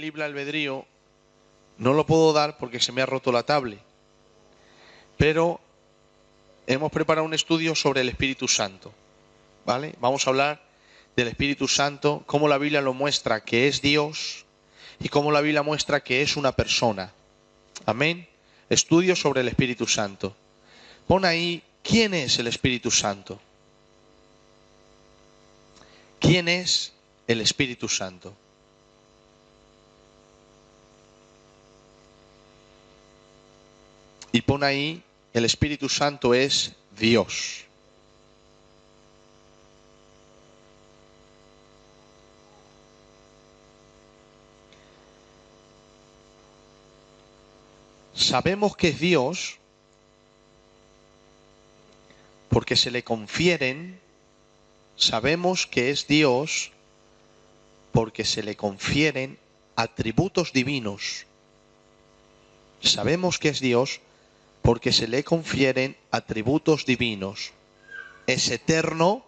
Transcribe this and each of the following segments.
libre albedrío no lo puedo dar porque se me ha roto la tablet. Pero hemos preparado un estudio sobre el Espíritu Santo, ¿vale? Vamos a hablar del Espíritu Santo, cómo la Biblia lo muestra que es Dios y cómo la Biblia muestra que es una persona. Amén. Estudio sobre el Espíritu Santo. Pon ahí, ¿quién es el Espíritu Santo? ¿Quién es el Espíritu Santo? Y pon ahí, el Espíritu Santo es Dios. Sabemos que es Dios porque se le confieren, sabemos que es Dios porque se le confieren atributos divinos. Sabemos que es Dios porque se le confieren atributos divinos. Es eterno.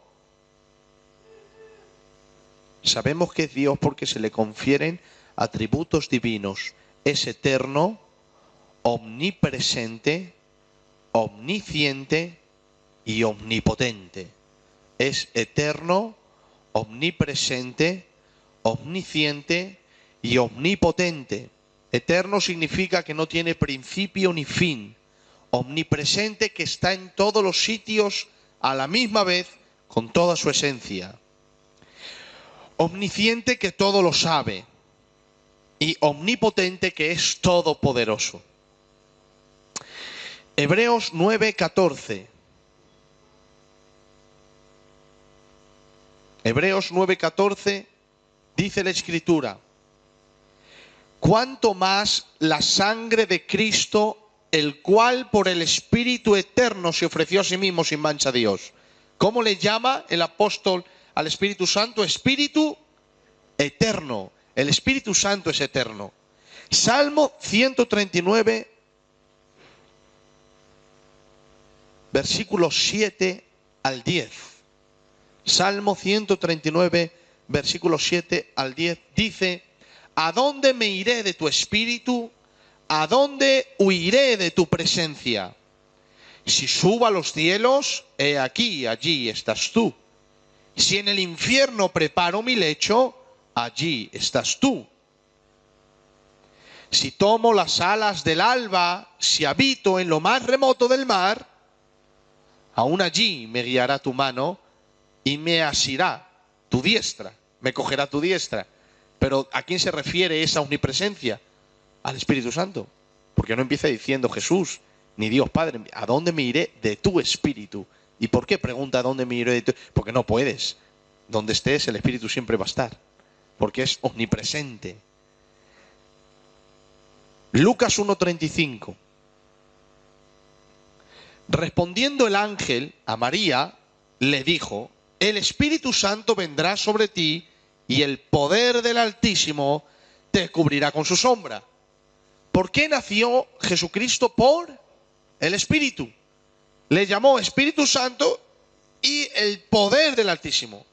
Sabemos que es Dios porque se le confieren atributos divinos. Es eterno, omnipresente, omnisciente y omnipotente. Es eterno, omnipresente, omnisciente y omnipotente. Eterno significa que no tiene principio ni fin. Omnipresente, que está en todos los sitios a la misma vez con toda su esencia. Omnisciente, que todo lo sabe. Y omnipotente, que es todopoderoso. Hebreos 9:14. Hebreos 9:14 dice la Escritura: cuánto más la sangre de Cristo, el cual por el Espíritu eterno se ofreció a sí mismo sin mancha a Dios. ¿Cómo le llama el apóstol al Espíritu Santo? Espíritu eterno. El Espíritu Santo es eterno. Salmo 139, versículos 7 al 10. Salmo 139, versículos 7 al 10 dice: ¿a dónde me iré de tu espíritu? ¿A dónde huiré de tu presencia? Si subo a los cielos, he aquí, allí estás tú. Si en el infierno preparo mi lecho, allí estás tú. Si tomo las alas del alba, si habito en lo más remoto del mar, aún allí me guiará tu mano y me asirá tu diestra, me cogerá tu diestra. Pero ¿a quién se refiere esa omnipresencia? Al Espíritu Santo. Porque no empieza diciendo Jesús ni Dios Padre. ¿A dónde me iré de tu Espíritu? ¿Y por qué pregunta a dónde me iré de tu? Porque no puedes. Donde estés, el Espíritu siempre va a estar. Porque es omnipresente. Lucas 1:35. Respondiendo el ángel a María, le dijo: el Espíritu Santo vendrá sobre ti y el poder del Altísimo te cubrirá con su sombra. ¿Por qué nació Jesucristo? Por el Espíritu. Le llamó Espíritu Santo y el poder del Altísimo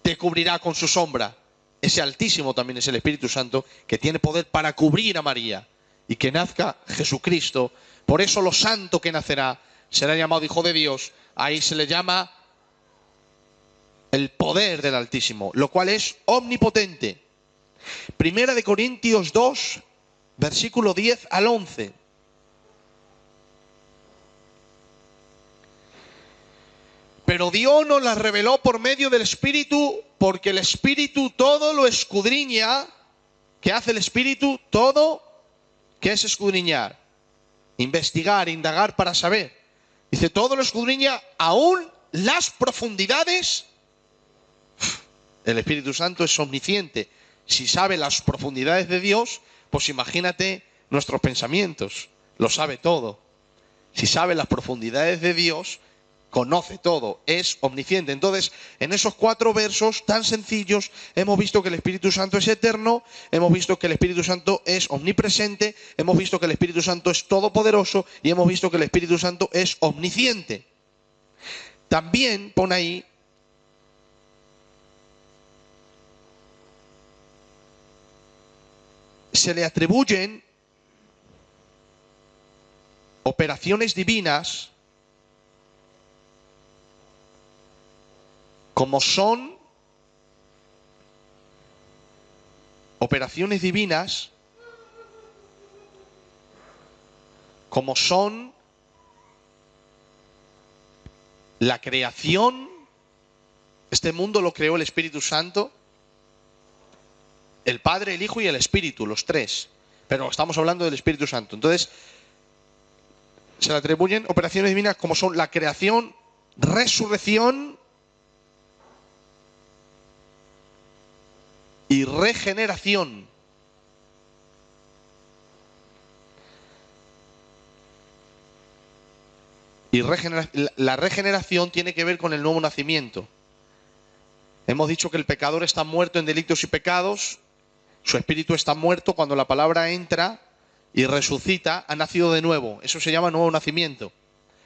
te cubrirá con su sombra. Ese Altísimo también es el Espíritu Santo, que tiene poder para cubrir a María y que nazca Jesucristo. Por eso lo santo que nacerá será llamado Hijo de Dios. Ahí se le llama el poder del Altísimo, lo cual es omnipotente. Primera de Corintios 2, versículo 10 al 11. Pero Dios nos la reveló por medio del Espíritu, porque el Espíritu todo lo escudriña. ¿Qué hace el Espíritu? Todo. ¿Qué es escudriñar? Investigar, indagar para saber. Dice, todo lo escudriña, aún las profundidades. El Espíritu Santo es omnisciente. Si sabe las profundidades de Dios, pues imagínate nuestros pensamientos. Lo sabe todo. Si sabe las profundidades de Dios, conoce todo, es omnisciente. Entonces, en esos 4 versos tan sencillos, hemos visto que el Espíritu Santo es eterno, hemos visto que el Espíritu Santo es omnipresente, hemos visto que el Espíritu Santo es todopoderoso y hemos visto que el Espíritu Santo es omnisciente. También pon ahí se le atribuyen operaciones divinas como son operaciones divinas como son la creación. Este mundo lo creó el Espíritu Santo, el Padre, el Hijo y el Espíritu, los tres. Pero estamos hablando del Espíritu Santo. Entonces, se le atribuyen operaciones divinas como son la creación, resurrección y regeneración. Y la regeneración tiene que ver con el nuevo nacimiento. Hemos dicho que el pecador está muerto en delitos y pecados, su espíritu está muerto cuando la palabra entra y resucita, ha nacido de nuevo. Eso se llama nuevo nacimiento.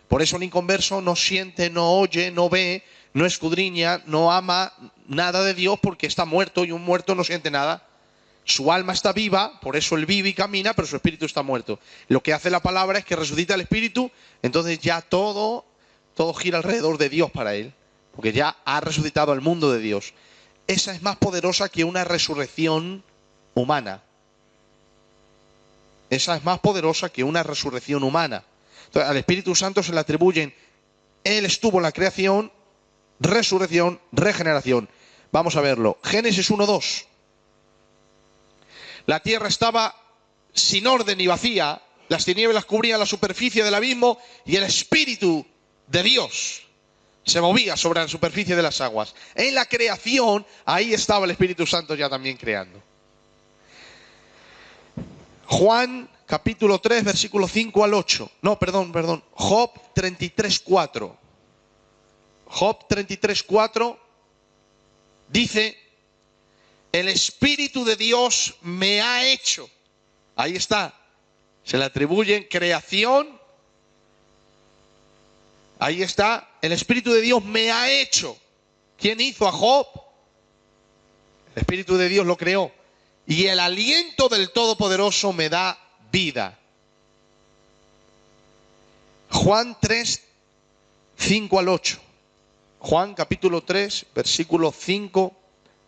Por eso el inconverso no siente, no oye, no ve, no escudriña, no ama nada de Dios porque está muerto y un muerto no siente nada. Su alma está viva, por eso él vive y camina, pero su espíritu está muerto. Lo que hace la palabra es que resucita el espíritu, entonces ya todo gira alrededor de Dios para él, porque ya ha resucitado al mundo de Dios. Esa es más poderosa que una resurrección humana. Esa es más poderosa que una resurrección humana. Entonces, al Espíritu Santo se le atribuyen, él estuvo en la creación, resurrección, regeneración. Vamos a verlo. Génesis 1:2. La tierra estaba sin orden y vacía, las tinieblas cubrían la superficie del abismo y el Espíritu de Dios se movía sobre la superficie de las aguas. En la creación, ahí estaba el Espíritu Santo ya también creando. Juan capítulo 3, versículo 5 al 8. No, perdón. Job 33:4. Job 33:4 dice: el Espíritu de Dios me ha hecho. Ahí está. Se le atribuyen creación. Ahí está. El Espíritu de Dios me ha hecho. ¿Quién hizo a Job? El Espíritu de Dios lo creó. Y el aliento del Todopoderoso me da vida. Juan 3, 5 al 8. Juan capítulo 3, versículo 5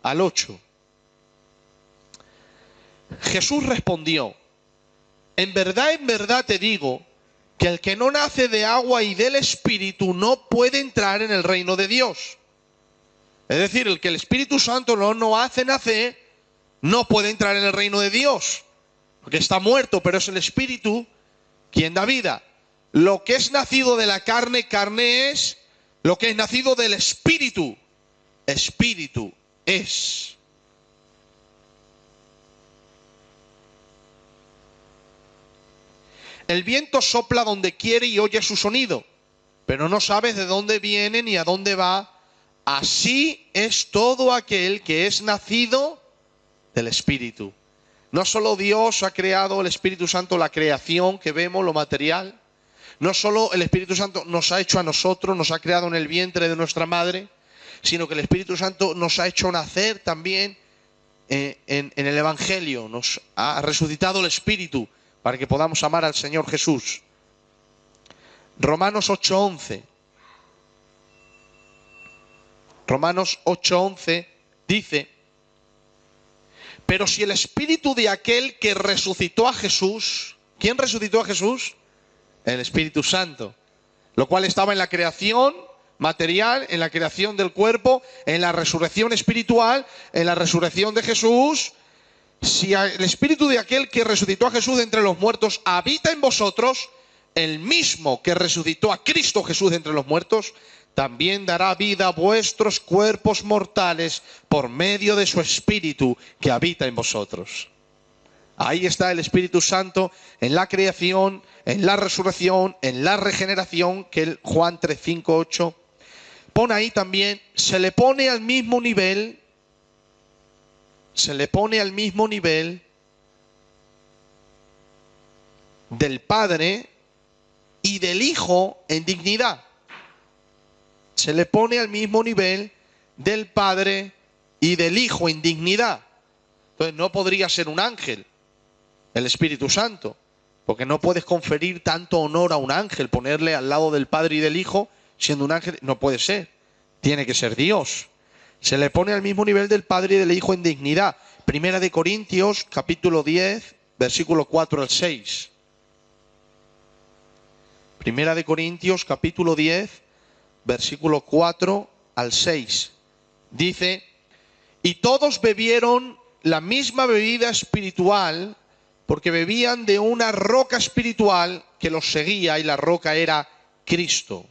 al 8. Jesús respondió: en verdad te digo que el que no nace de agua y del Espíritu no puede entrar en el reino de Dios. Es decir, el que el Espíritu Santo no hace nacer, no puede entrar en el reino de Dios, porque está muerto, pero es el Espíritu quien da vida. Lo que es nacido de la carne, carne es; lo que es nacido del Espíritu, Espíritu es. El viento sopla donde quiere y oye su sonido, pero no sabes de dónde viene ni a dónde va. Así es todo aquel que es nacido del Espíritu. No solo Dios ha creado, el Espíritu Santo, la creación que vemos, lo material. No solo el Espíritu Santo nos ha hecho a nosotros, nos ha creado en el vientre de nuestra madre, sino que el Espíritu Santo nos ha hecho nacer también en el Evangelio. Nos ha resucitado el Espíritu para que podamos amar al Señor Jesús. Romanos 8:11. Romanos 8:11 dice: pero si el Espíritu de aquel que resucitó a Jesús... ¿Quién resucitó a Jesús? El Espíritu Santo. Lo cual estaba en la creación material, en la creación del cuerpo, en la resurrección espiritual, en la resurrección de Jesús. Si el Espíritu de aquel que resucitó a Jesús de entre los muertos habita en vosotros, el mismo que resucitó a Cristo Jesús de entre los muertos, también dará vida a vuestros cuerpos mortales por medio de su Espíritu que habita en vosotros. Ahí está el Espíritu Santo en la creación, en la resurrección, en la regeneración, que el Juan 3, 5, 8 pone ahí también. Se le pone al mismo nivel del Padre y del Hijo en dignidad. Se le pone al mismo nivel del Padre y del Hijo en dignidad. Entonces no podría ser un ángel. el Espíritu Santo. Porque no puedes conferir tanto honor a un ángel, ponerle al lado del Padre y del Hijo, siendo un ángel, no puede ser. Tiene que ser Dios. Se le pone al mismo nivel del Padre y del Hijo en dignidad. Primera de Corintios, capítulo 10, versículo 4 al 6. Primera de Corintios, capítulo 10, versículo 4 al 6. Dice: y todos bebieron la misma bebida espiritual, porque bebían de una roca espiritual que los seguía, y la roca era Cristo.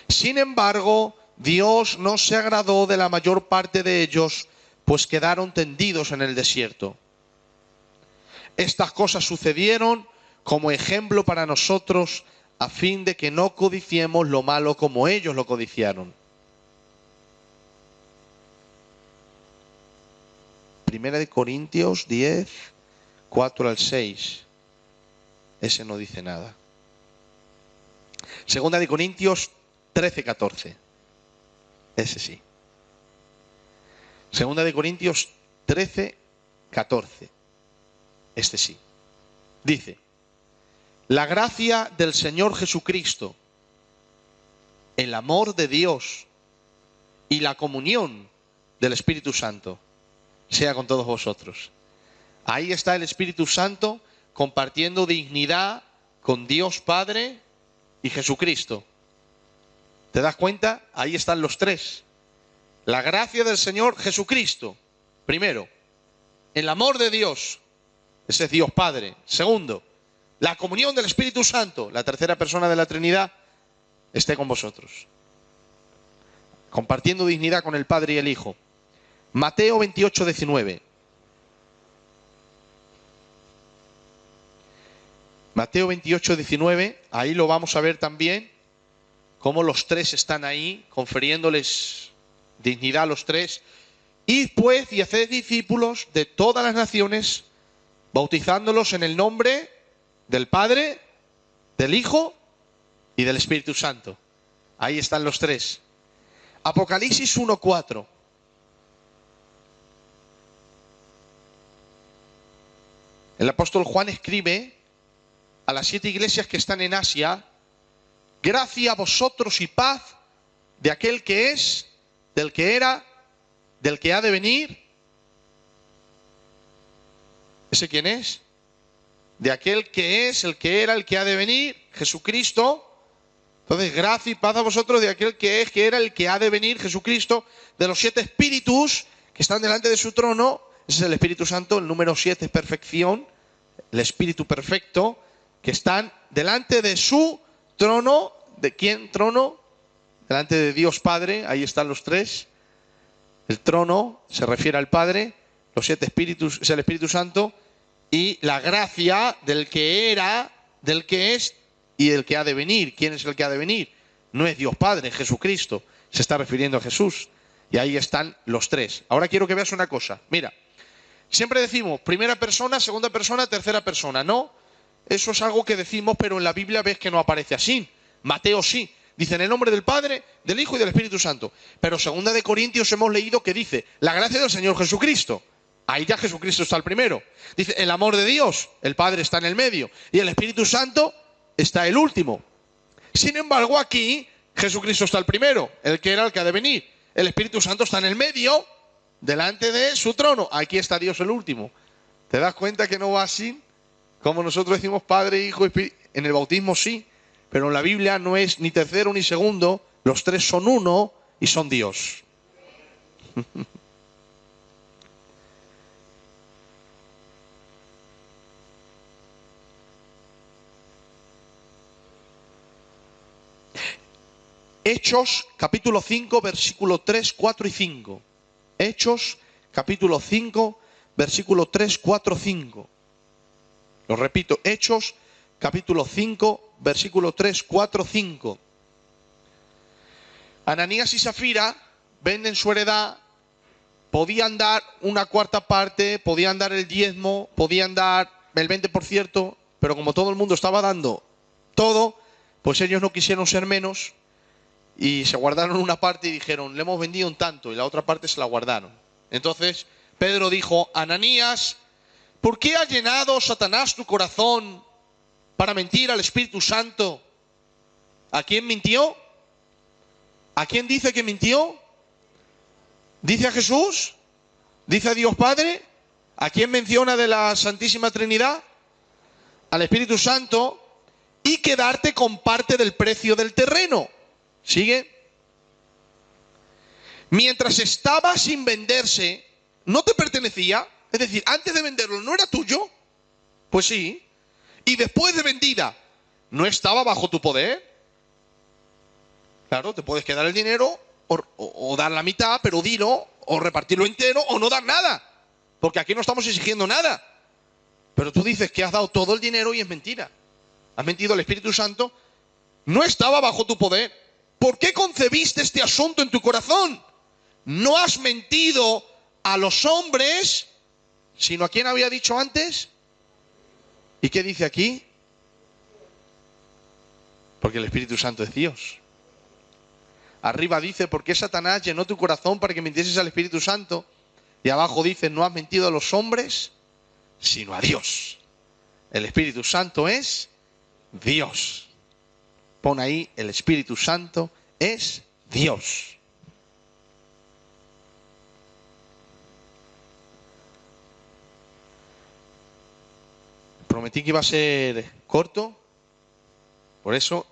Sin embargo, Dios no se agradó de la mayor parte de ellos, pues quedaron tendidos en el desierto. Estas cosas sucedieron como ejemplo para nosotros, a fin de que no codiciemos lo malo como ellos lo codiciaron. Primera de Corintios 10, 4 al 6. Ese no dice nada. Segunda de Corintios 13, 14. Ese sí. Segunda de Corintios 13, 14. Este sí. Dice: la gracia del Señor Jesucristo, el amor de Dios y la comunión del Espíritu Santo sea con todos vosotros. Ahí está el Espíritu Santo compartiendo dignidad con Dios Padre y Jesucristo. ¿Te das cuenta? Ahí están los tres. La gracia del Señor Jesucristo, primero. El amor de Dios, ese es Dios Padre. Segundo, la comunión del Espíritu Santo, la tercera persona de la Trinidad, esté con vosotros. Compartiendo dignidad con el Padre y el Hijo. Mateo 28, 19. Mateo 28, 19, ahí lo vamos a ver también, cómo los tres están ahí, confiriéndoles dignidad a los tres. Id pues y haced discípulos de todas las naciones, bautizándolos en el nombre del Padre, del Hijo y del Espíritu Santo. Ahí están los tres. Apocalipsis 1, 4. El apóstol Juan escribe a las 7 iglesias que están en Asia: gracia a vosotros y paz de aquel que es, del que era, del que ha de venir. ¿Ese quién es? De aquel que es, el que era, el que ha de venir, Jesucristo. Entonces, gracia y paz a vosotros de aquel que es, que era, el que ha de venir, Jesucristo, de los 7 espíritus que están delante de su trono. Ese es el Espíritu Santo. El número 7 es perfección, el Espíritu perfecto, que están delante de su trono. ¿De quién trono? Delante de Dios Padre. Ahí están los tres. El trono se refiere al Padre, los 7 espíritus es el Espíritu Santo, y la gracia del que era, del que es y del que ha de venir. ¿Quién es el que ha de venir? No es Dios Padre, es Jesucristo. Se está refiriendo a Jesús. Y ahí están los tres. Ahora quiero que veas una cosa. Mira, siempre decimos primera persona, segunda persona, tercera persona. No, eso es algo que decimos, pero en la Biblia ves que no aparece así. Mateo sí. Dice en el nombre del Padre, del Hijo y del Espíritu Santo. Pero segunda de Corintios hemos leído que dice la gracia del Señor Jesucristo. Ahí ya Jesucristo está el primero. Dice el amor de Dios, el Padre está en el medio. Y el Espíritu Santo está el último. Sin embargo, aquí Jesucristo está el primero, el que era, el que ha de venir. El Espíritu Santo está en el medio, delante de su trono. Aquí está Dios el último. ¿Te das cuenta que no va así? Como nosotros decimos Padre, Hijo, Espíritu. En el bautismo sí. Pero en la Biblia no es ni tercero ni segundo, los tres son uno y son Dios. Hechos capítulo 5, versículo 3, 4 y 5. Hechos capítulo 5, versículo 3, 4, 5. Lo repito, Hechos capítulo 5, versículo 3, 4, 5. Ananías y Zafira venden su heredad, podían dar una cuarta parte, podían dar el diezmo, podían dar el 20%, pero como todo el mundo estaba dando todo, pues ellos no quisieron ser menos y se guardaron una parte y dijeron, le hemos vendido un tanto, y la otra parte se la guardaron. Entonces Pedro dijo, Ananías, ¿Por qué ha llenado Satanás tu corazón para mentir al Espíritu Santo? ¿A quién mintió? ¿A quién dice que mintió? ¿Dice a Jesús? ¿Dice a Dios Padre? ¿A quién menciona de la Santísima Trinidad? Al Espíritu Santo. Y quedarte con parte del precio del terreno. ¿Sigue? Mientras estaba sin venderse, ¿no te pertenecía? Es decir, antes de venderlo, ¿no era tuyo? Pues sí. Y después de vendida, ¿no estaba bajo tu poder? Claro, te puedes quedar el dinero o dar la mitad, pero dilo, o repartirlo entero, o no dar nada. Porque aquí no estamos exigiendo nada. Pero tú dices que has dado todo el dinero y es mentira. Has mentido al Espíritu Santo. No estaba bajo tu poder. ¿Por qué concebiste este asunto en tu corazón? No has mentido a los hombres, sino a quién había dicho antes. ¿Y qué dice aquí? Porque el Espíritu Santo es Dios. Arriba dice, ¿por qué Satanás llenó tu corazón para que mintieses al Espíritu Santo? Y abajo dice, no has mentido a los hombres, sino a Dios. El Espíritu Santo es Dios. Pon ahí, el Espíritu Santo es Dios. Prometí que iba a ser corto, por eso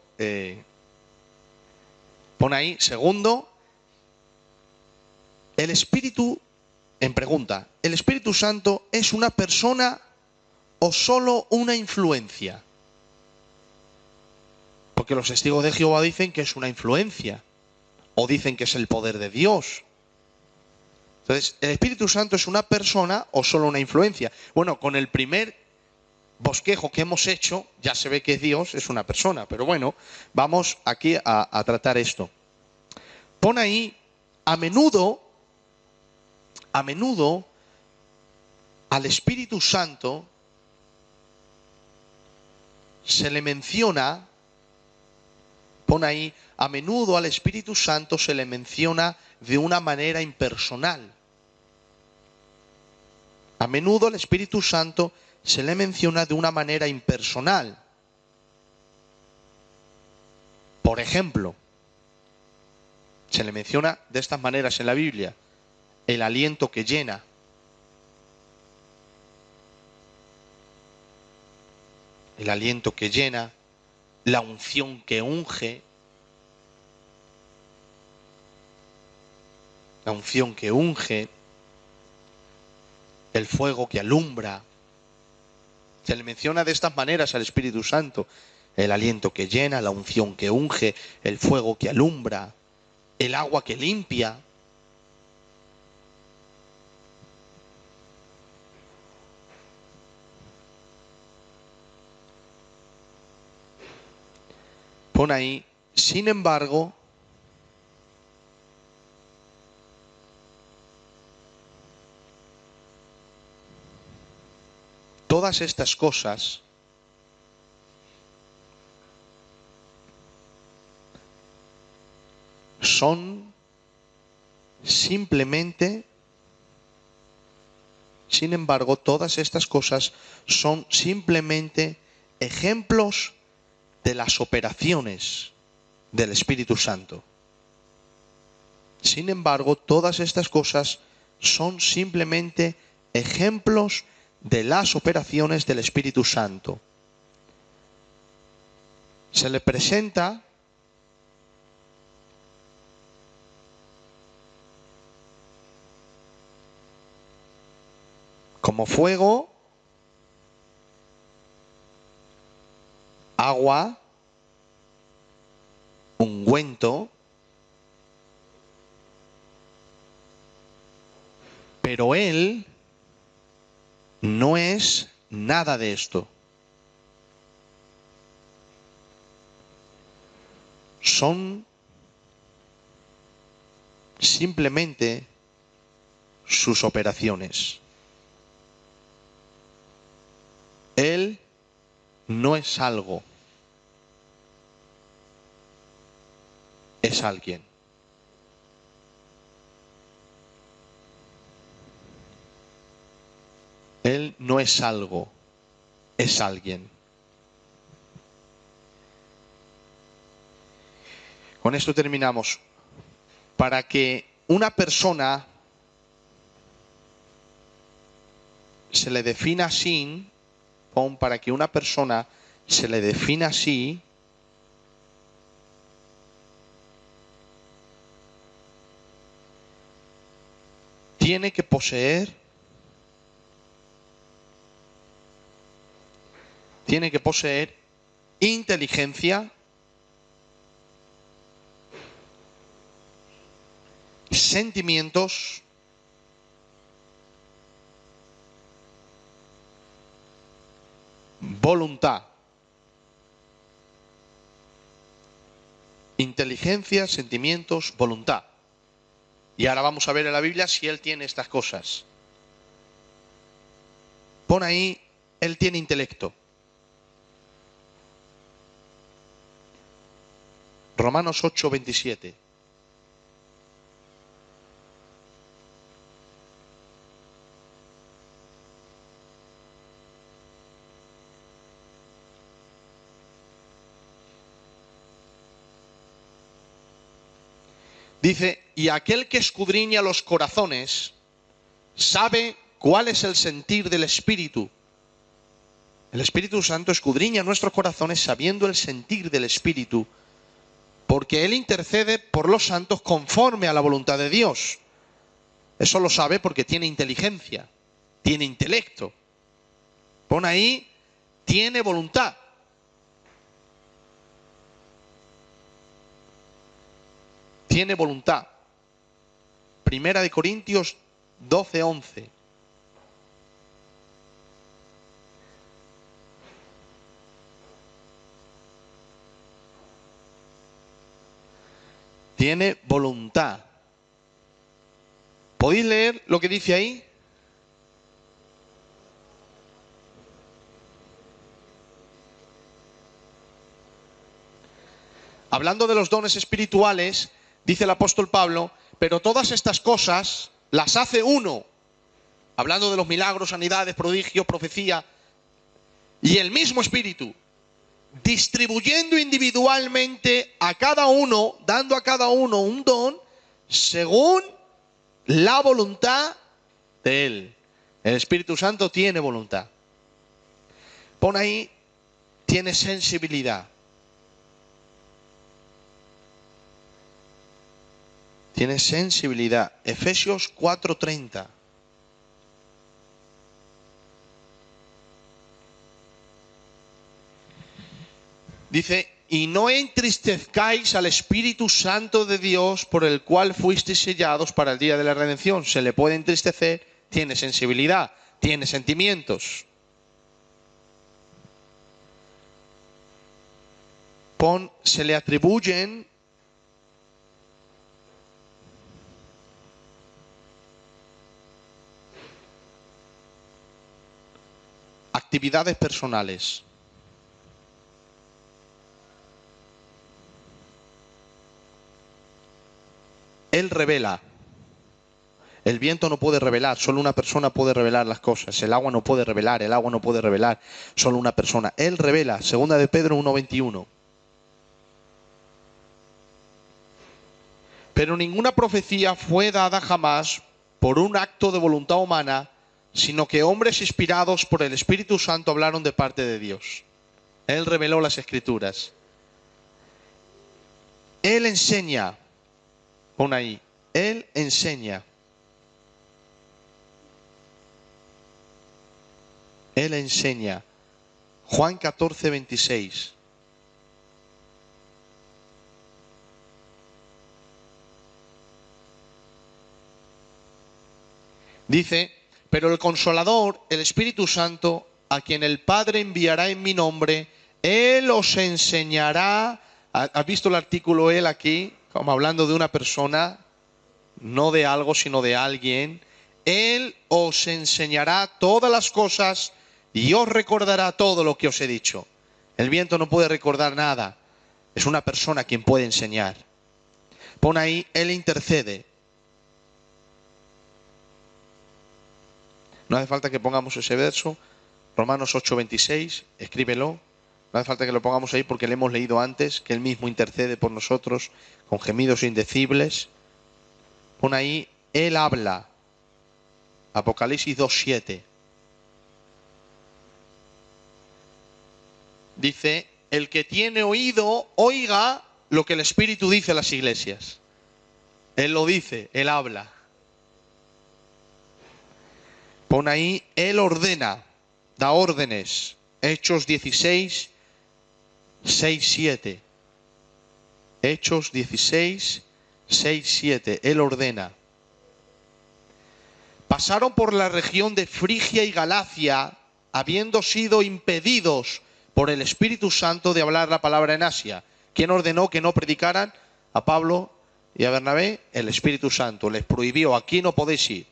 pon ahí, segundo, el Espíritu, en pregunta, ¿el Espíritu Santo es una persona o solo una influencia? Porque los testigos de Jehová dicen que es una influencia, o dicen que es el poder de Dios. Entonces, ¿el Espíritu Santo es una persona o solo una influencia? Bueno, con el primer bosquejo que hemos hecho, ya se ve que es Dios, es una persona. Pero bueno, vamos aquí a tratar esto. Pon ahí, a menudo, al Espíritu Santo se le menciona, pon ahí, a menudo al Espíritu Santo se le menciona de una manera impersonal. A menudo al Espíritu Santo se le menciona de una manera impersonal. Por ejemplo, se le menciona de estas maneras en la Biblia: el aliento que llena, el aliento que llena, la unción que unge, la unción que unge, el fuego que alumbra. Se le menciona de estas maneras al Espíritu Santo: el aliento que llena, la unción que unge, el fuego que alumbra, el agua que limpia. Pon ahí, sin embargo, todas estas cosas son simplemente, sin embargo, todas estas cosas son simplemente ejemplos de las operaciones del Espíritu Santo. Sin embargo, todas estas cosas son simplemente ejemplos de las operaciones del Espíritu Santo. Se le presenta como fuego, agua, ungüento, pero Él no es nada de esto. Son simplemente sus operaciones. Él no es algo, es alguien. Él no es algo, es alguien. Con esto terminamos. Para que una persona se le defina así, para que una persona se le defina así, tiene que poseer inteligencia, sentimientos, voluntad. Inteligencia, sentimientos, voluntad. Y ahora vamos a ver en la Biblia si él tiene estas cosas. Pon ahí, él tiene intelecto. Romanos 8:27. Dice, y aquel que escudriña los corazones sabe cuál es el sentir del Espíritu. El Espíritu Santo escudriña nuestros corazones sabiendo el sentir del Espíritu, porque Él intercede por los santos conforme a la voluntad de Dios. Eso lo sabe porque tiene inteligencia, tiene intelecto. Pon ahí, tiene voluntad. Tiene voluntad. Primera de Corintios 12:11. Tiene voluntad. ¿Podéis leer lo que dice ahí? Hablando de los dones espirituales, dice el apóstol Pablo, pero todas estas cosas las hace uno. Hablando de los milagros, sanidades, prodigios, profecía. Y el mismo Espíritu, distribuyendo individualmente a cada uno, dando a cada uno un don, según la voluntad de Él. El Espíritu Santo tiene voluntad. Pon ahí, tiene sensibilidad. Tiene sensibilidad. Efesios 4:30. Dice, y no entristezcáis al Espíritu Santo de Dios, por el cual fuisteis sellados para el día de la redención. Se le puede entristecer, tiene sensibilidad, tiene sentimientos. Se le atribuyen actividades personales. Él revela. El viento no puede revelar, solo una persona puede revelar las cosas. El agua no puede revelar, el agua no puede revelar, solo una persona. Él revela, segunda de Pedro 1:21. Pero ninguna profecía fue dada jamás por un acto de voluntad humana, sino que hombres inspirados por el Espíritu Santo hablaron de parte de Dios. Él reveló las Escrituras. Él enseña. Pon ahí. Él enseña. Él enseña. Juan 14:26. Dice, pero el Consolador, el Espíritu Santo, a quien el Padre enviará en mi nombre, Él os enseñará. ¿Has visto el artículo Él aquí? Como hablando de una persona, no de algo, sino de alguien. Él os enseñará todas las cosas y os recordará todo lo que os he dicho. El viento no puede recordar nada. Es una persona quien puede enseñar. Pon ahí, Él intercede. No hace falta que pongamos ese verso, Romanos 8:26, escríbelo. No hace falta que lo pongamos ahí porque lo hemos leído antes, que Él mismo intercede por nosotros con gemidos indecibles. Pon ahí, Él habla. Apocalipsis 2:7. Dice, el que tiene oído, oiga lo que el Espíritu dice a las iglesias. Él lo dice, Él habla. Pon ahí, Él ordena, da órdenes. Hechos 16, 6, 7. Hechos 16, 6, 7. Él ordena. Pasaron por la región de Frigia y Galacia, habiendo sido impedidos por el Espíritu Santo de hablar la palabra en Asia. ¿Quién ordenó que no predicaran? A Pablo y a Bernabé, el Espíritu Santo. Les prohibió, aquí no podéis ir.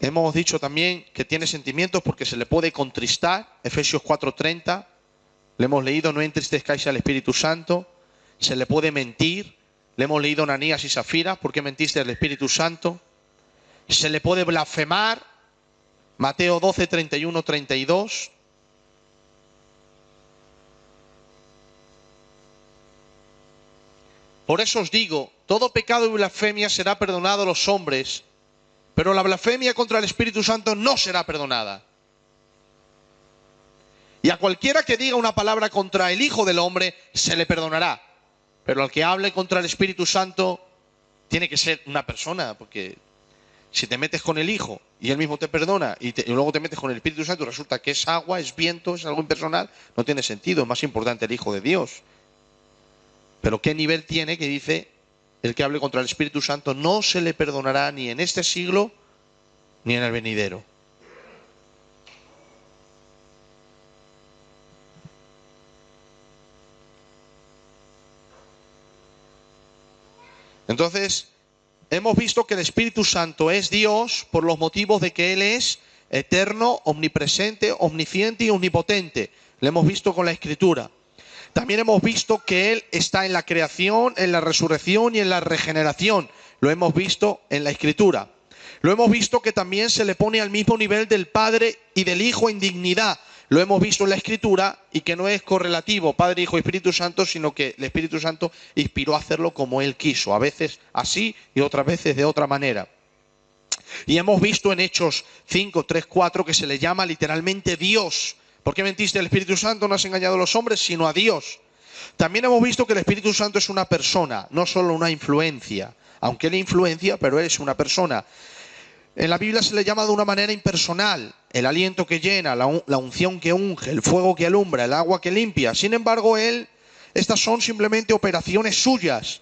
Hemos dicho también que tiene sentimientos porque se le puede contristar. Efesios 4:30. Le hemos leído, no entristezcáis al Espíritu Santo. Se le puede mentir. Le hemos leído Ananías y Zafira. ¿Por qué mentiste al Espíritu Santo? Se le puede blasfemar. Mateo 12, 31, 32. Por eso os digo, todo pecado y blasfemia será perdonado a los hombres, pero la blasfemia contra el Espíritu Santo no será perdonada. Y a cualquiera que diga una palabra contra el Hijo del Hombre, se le perdonará. Pero al que hable contra el Espíritu Santo, tiene que ser una persona, porque si te metes con el Hijo y Él mismo te perdona y luego te metes con el Espíritu Santo y resulta que es agua, es viento, es algo impersonal, no tiene sentido. Es más importante el Hijo de Dios. Pero ¿qué nivel tiene que dice el que hable contra el Espíritu Santo no se le perdonará ni en este siglo ni en el venidero? Entonces, hemos visto que el Espíritu Santo es Dios por los motivos de que Él es eterno, omnipresente, omnisciente y omnipotente. Lo hemos visto con la Escritura. También hemos visto que Él está en la creación, en la resurrección y en la regeneración. Lo hemos visto en la Escritura. Lo hemos visto que también se le pone al mismo nivel del Padre y del Hijo en dignidad. Lo hemos visto en la Escritura y que no es correlativo Padre, Hijo y Espíritu Santo, sino que el Espíritu Santo inspiró a hacerlo como Él quiso. A veces así y otras veces de otra manera. Y hemos visto en Hechos 5, 3, 4 que se le llama literalmente Dios. ¿Por qué mentiste al Espíritu Santo? No has engañado a los hombres, sino a Dios. También hemos visto que el Espíritu Santo es una persona, no solo una influencia. Aunque Él influencia, pero Él es una persona. En la Biblia se le llama de una manera impersonal. El aliento que llena, la unción que unge, el fuego que alumbra, el agua que limpia. Sin embargo, estas son simplemente operaciones suyas.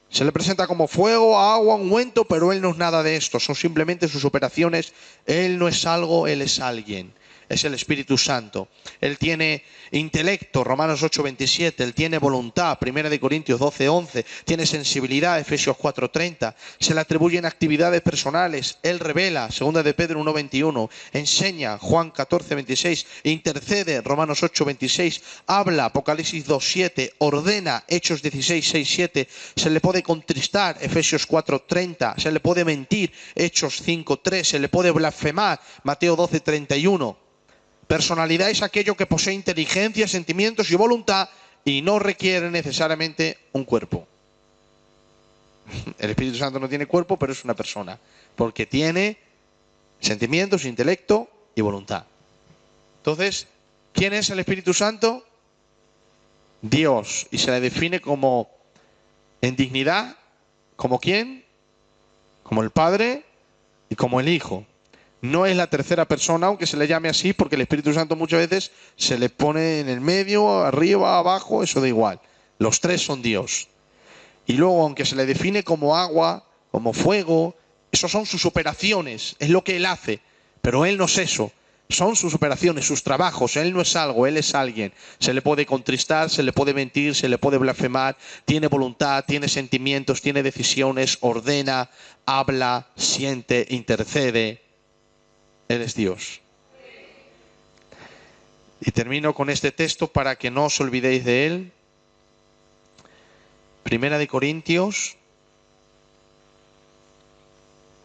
Se le presenta como fuego, agua, ungüento, pero Él no es nada de esto. Son simplemente sus operaciones. Él no es algo, Él es alguien. Es el Espíritu Santo. Él tiene intelecto, Romanos 8:27. Él tiene voluntad, 1 Corintios 12:11. Tiene sensibilidad, Efesios 4:30. Se le atribuyen actividades personales. Él revela, 2 de Pedro 1:21. Enseña, Juan 14:26. Intercede, Romanos 8:26. Habla, Apocalipsis 2:7. Ordena, Hechos 16:6-7. Se le puede contristar, Efesios 4:30. Se le puede mentir, Hechos 5:3. Se le puede blasfemar, Mateo 12:31. Personalidad es aquello que posee inteligencia, sentimientos y voluntad y no requiere necesariamente un cuerpo. El Espíritu Santo no tiene cuerpo, pero es una persona, porque tiene sentimientos, intelecto y voluntad. Entonces, ¿quién es el Espíritu Santo? Dios. Y se le define como en dignidad, ¿como quién? Como el Padre y como el Hijo. No es la tercera persona, aunque se le llame así, porque el Espíritu Santo muchas veces se le pone en el medio, arriba, abajo, eso da igual. Los tres son Dios. Y luego, aunque se le define como agua, como fuego, eso son sus operaciones, es lo que Él hace. Pero Él no es eso, son sus operaciones, sus trabajos. Él no es algo, Él es alguien. Se le puede contristar, se le puede mentir, se le puede blasfemar, tiene voluntad, tiene sentimientos, tiene decisiones, ordena, habla, siente, intercede. Él es Dios. Y termino con este texto para que no os olvidéis de él. 1 Corintios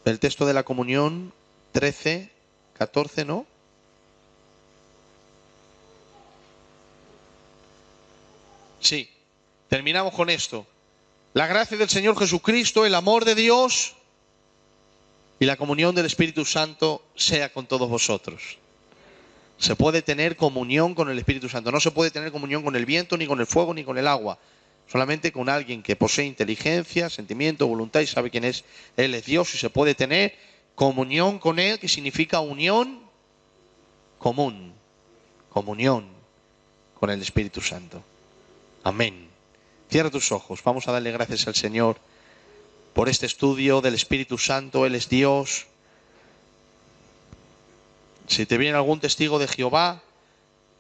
El texto de la comunión, 13, 14, ¿no? Sí, terminamos con esto. La gracia del Señor Jesucristo, el amor de Dios y la comunión del Espíritu Santo sea con todos vosotros. Se puede tener comunión con el Espíritu Santo. No se puede tener comunión con el viento, ni con el fuego, ni con el agua. Solamente con alguien que posee inteligencia, sentimiento, voluntad y sabe quién es. Él es Dios y se puede tener comunión con Él, que significa unión común. Comunión con el Espíritu Santo. Amén. Cierra tus ojos. Vamos a darle gracias al Señor por este estudio del Espíritu Santo. Él es Dios. Si te viene algún testigo de Jehová,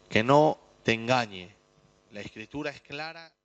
que no te engañe. La Escritura es clara.